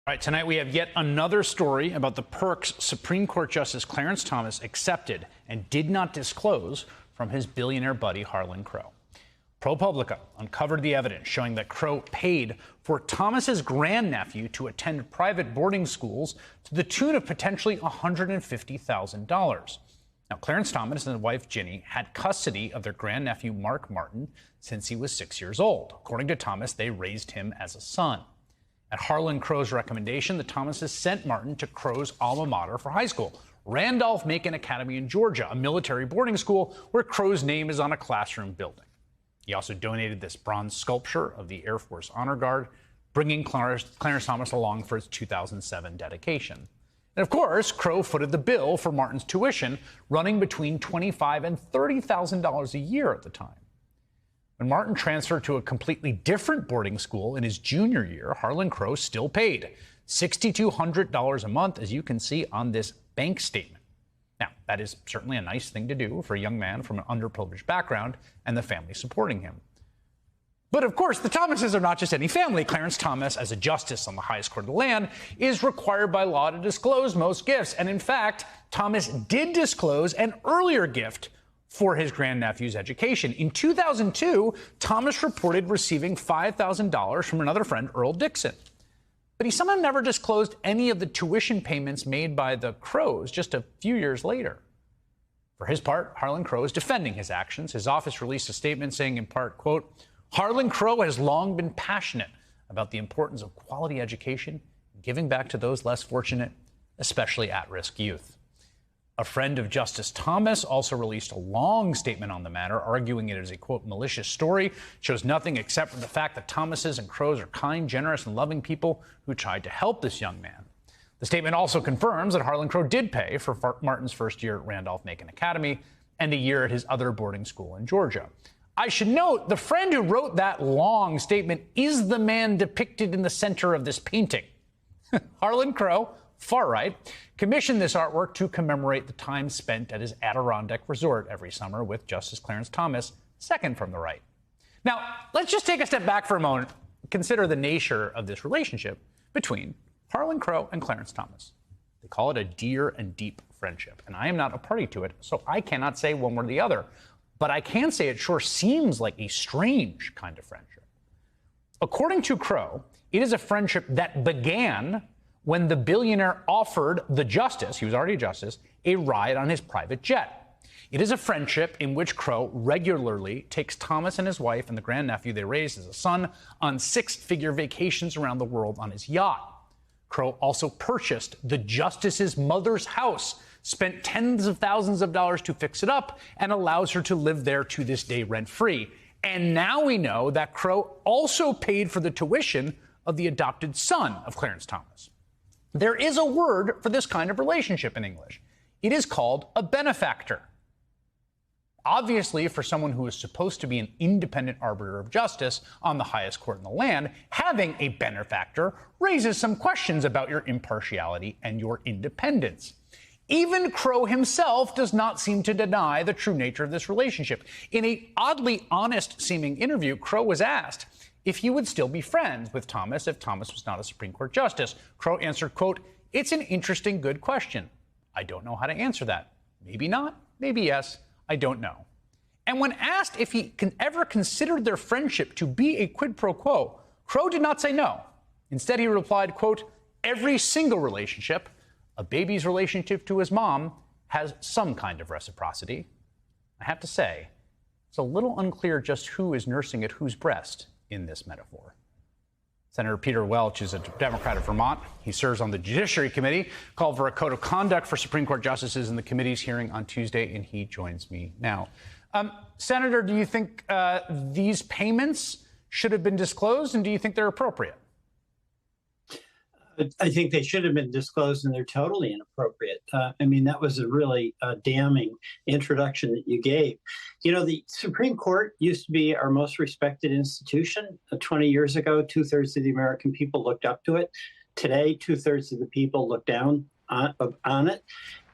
All right, tonight we have yet another story about the perks Supreme Court Justice Clarence Thomas accepted and did not disclose from his billionaire buddy Harlan Crow. ProPublica uncovered the evidence showing that Crow paid for Thomas's grandnephew to attend private boarding schools to the tune of potentially $150,000. Now, Clarence Thomas and his wife Ginny had custody of their grandnephew Mark Martin since he was 6 years old. According to Thomas, they raised him as a son. At Harlan Crow's recommendation, the Thomases sent Martin to Crow's alma mater for high school, Randolph-Macon Academy in Georgia, a military boarding school where Crow's name is on a classroom building. He also donated this bronze sculpture of the Air Force Honor Guard, bringing Clarence Thomas along for his 2007 dedication. And of course, Crow footed the bill for Martin's tuition, running between $25,000 and $30,000 a year at the time. When Martin transferred to a completely different boarding school in his junior year, Harlan Crow still paid $6,200 a month, as you can see on this bank statement. Now, that is certainly a nice thing to do for a young man from an underprivileged background and the family supporting him. But of course, the Thomases are not just any family. Clarence Thomas, as a justice on the highest court of the land, is required by law to disclose most gifts. And in fact, Thomas did disclose an earlier gift for his grandnephew's education. In 2002, Thomas reported receiving $5,000 from another friend, Earl Dixon. But he somehow never disclosed any of the tuition payments made by the Crows just a few years later. For his part, Harlan Crow is defending his actions. His office released a statement saying, in part, quote, "Harlan Crow has long been passionate about the importance of quality education and giving back to those less fortunate, especially at-risk youth." A friend of Justice Thomas also released a long statement on the matter, arguing it is a, quote, "malicious story, shows nothing except for the fact that Thomases and Crows are kind, generous, and loving people who tried to help this young man." The statement also confirms that Harlan Crow did pay for Martin's first year at Randolph-Macon Academy and a year at his other boarding school in Georgia. I should note, the friend who wrote that long statement is the man depicted in the center of this painting. Harlan Crow, far right, commissioned this artwork to commemorate the time spent at his Adirondack resort every summer with Justice Clarence Thomas, second from the right. Now, let's just take a step back for a moment, consider the nature of this relationship between Harlan Crow and Clarence Thomas. They call it a dear and deep friendship, and I am not a party to it, so I cannot say one way or the other. But I can say it sure seems like a strange kind of friendship. According to Crow, it is a friendship that began when the billionaire offered the justice, he was already a justice, a ride on his private jet. It is a friendship in which Crow regularly takes Thomas and his wife and the grandnephew they raised as a son on six-figure vacations around the world on his yacht. Crow also purchased the justice's mother's house, spent tens of thousands of dollars to fix it up, and allows her to live there to this day rent-free. And now we know that Crow also paid for the tuition of the adopted son of Clarence Thomas. There is a word for this kind of relationship in English. It is called a benefactor. Obviously, for someone who is supposed to be an independent arbiter of justice on the highest court in the land, having a benefactor raises some questions about your impartiality and your independence. Even Crow himself does not seem to deny the true nature of this relationship. In an oddly honest-seeming interview, Crow was asked if he would still be friends with Thomas if Thomas was not a Supreme Court justice. Crow answered, quote, "It's an interesting, good question. I don't know how to answer that. Maybe not, maybe yes, I don't know." And when asked if he ever considered their friendship to be a quid pro quo, Crow did not say no. Instead, he replied, quote, "Every single relationship, a baby's relationship to his mom, has some kind of reciprocity." I have to say, it's a little unclear just who is nursing at whose breast in this metaphor. Senator Peter Welch is a Democrat of Vermont. He serves on the Judiciary Committee, called for a code of conduct for Supreme Court justices in the committee's hearing on Tuesday, and he joins me now. Senator, do you think these payments should have been disclosed, and do you think they're appropriate? I think they should have been disclosed, and they're totally inappropriate. I mean, that was a really damning introduction that you gave. You know, the Supreme Court used to be our most respected institution. 20 years ago, 2/3 of the American people looked up to it. Today, 2/3 of the people look down on it.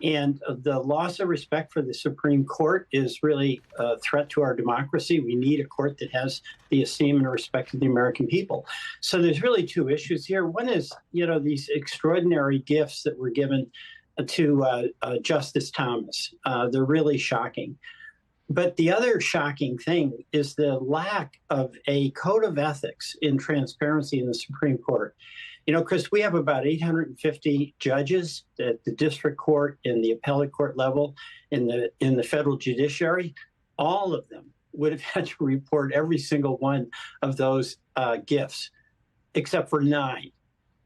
And the loss of respect for the Supreme Court is really a threat to our democracy. We need a court that has the esteem and respect of the American people. So there's really two issues here. One is, these extraordinary gifts that were given to Justice Thomas. They're really shocking. But the other shocking thing is the lack of a code of ethics in transparency in the Supreme Court. Chris, we have about 850 judges at the district court, in the appellate court level, in the federal judiciary. All of them would have had to report every single one of those gifts, except for 9.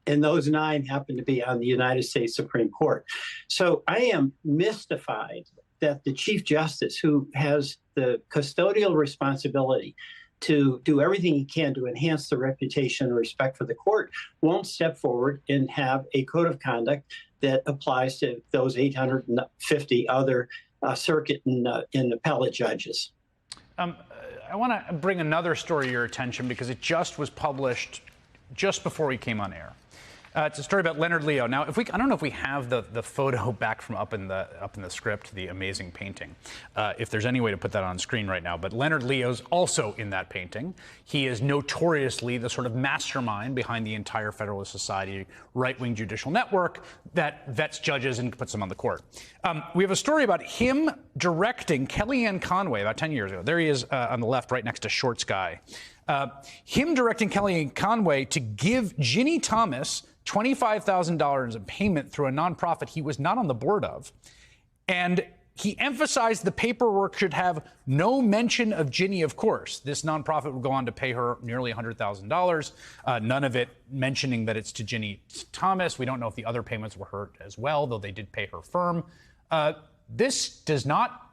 And those 9 happen to be on the United States Supreme Court. So I am mystified that the Chief Justice, who has the custodial responsibility to do everything he can to enhance the reputation and respect for the court, won't step forward and have a code of conduct that applies to those 850 other circuit and appellate judges. I want to bring another story to your attention because it just was published just before we came on air. It's a story about Leonard Leo. Now, I don't know if we have the photo back from up in the script, the amazing painting. If there's any way to put that on screen right now, but Leonard Leo's also in that painting. He is notoriously the sort of mastermind behind the entire Federalist Society right-wing judicial network that vets judges and puts them on the court. We have a story about him directing Kellyanne Conway about 10 years ago. There he is on the left, right next to Shorts Guy. Him directing Kellyanne Conway to give Ginny Thomas $25,000 in payment through a nonprofit he was not on the board of. And he emphasized the paperwork should have no mention of Ginny, of course. This nonprofit would go on to pay her nearly $100,000, none of it mentioning that it's to Ginny Thomas. We don't know if the other payments were her as well, though they did pay her firm. This does not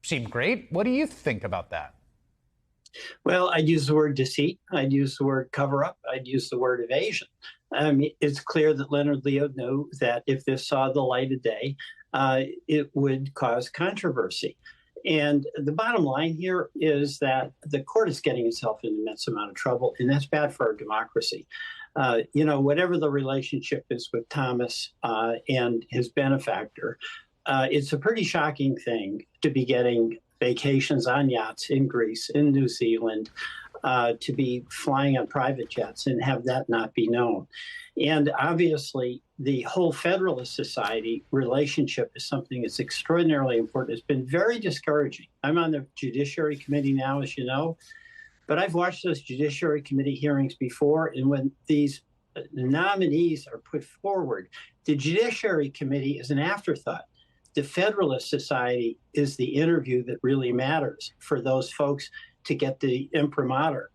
seem great. What do you think about that? Well, I'd use the word deceit. I'd use the word cover-up. I'd use the word evasion. It's clear that Leonard Leo knew that if this saw the light of day, it would cause controversy. And the bottom line here is that the court is getting itself in an immense amount of trouble, and that's bad for our democracy. Whatever the relationship is with Thomas and his benefactor, it's a pretty shocking thing to be getting vacations on yachts in Greece, in New Zealand, to be flying on private jets and have that not be known. And obviously, the whole Federalist Society relationship is something that's extraordinarily important. It's been very discouraging. I'm on the Judiciary Committee now, as you know, but I've watched those Judiciary Committee hearings before, and when these nominees are put forward, the Judiciary Committee is an afterthought. The Federalist Society is the interview that really matters for those folks to get the imprimatur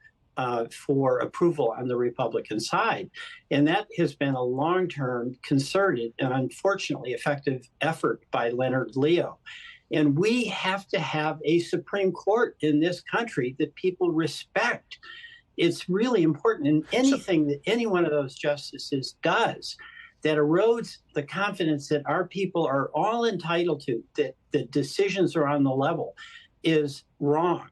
for approval on the Republican side. And that has been a long-term, concerted, and unfortunately effective effort by Leonard Leo. And we have to have a Supreme Court in this country that people respect. It's really important. And anything that any one of those justices does that erodes the confidence that our people are all entitled to, that the decisions are on the level, is wrong.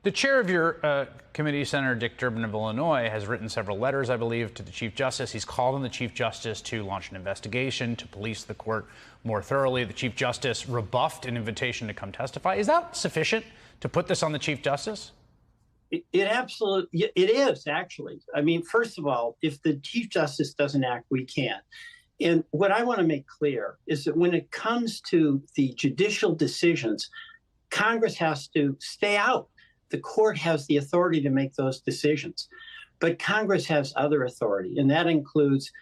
The chair of your committee, Senator Dick Durbin of Illinois, has written several letters, I believe, to the Chief Justice. He's called on the Chief Justice to launch an investigation, to police the court more thoroughly. The Chief Justice rebuffed an invitation to come testify. Is that sufficient to put this on the Chief Justice? It absolutely, it is, actually. I mean, first of all, if the Chief Justice doesn't act, we can't. And what I want to make clear is that when it comes to the judicial decisions, Congress has to stay out. The court has the authority to make those decisions. But Congress has other authority, and that includes,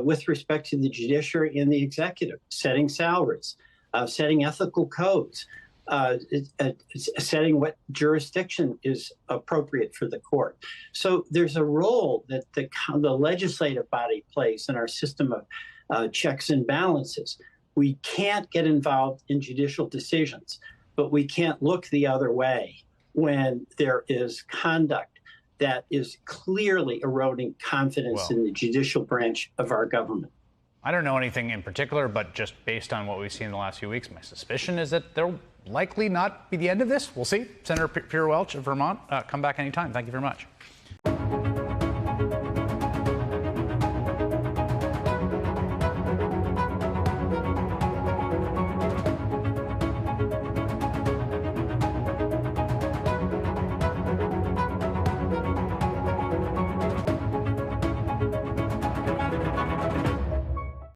with respect to the judiciary and the executive, setting salaries, setting ethical codes, setting what jurisdiction is appropriate for the court. So there's a role that the legislative body plays in our system of checks and balances. We can't get involved in judicial decisions, but we can't look the other way when there is conduct that is clearly eroding confidence in the judicial branch of our government. I don't know anything in particular, but just based on what we've seen in the last few weeks, my suspicion is that there'll likely not be the end of this. We'll see. Senator Pierre Welch of Vermont, come back anytime. Thank you very much.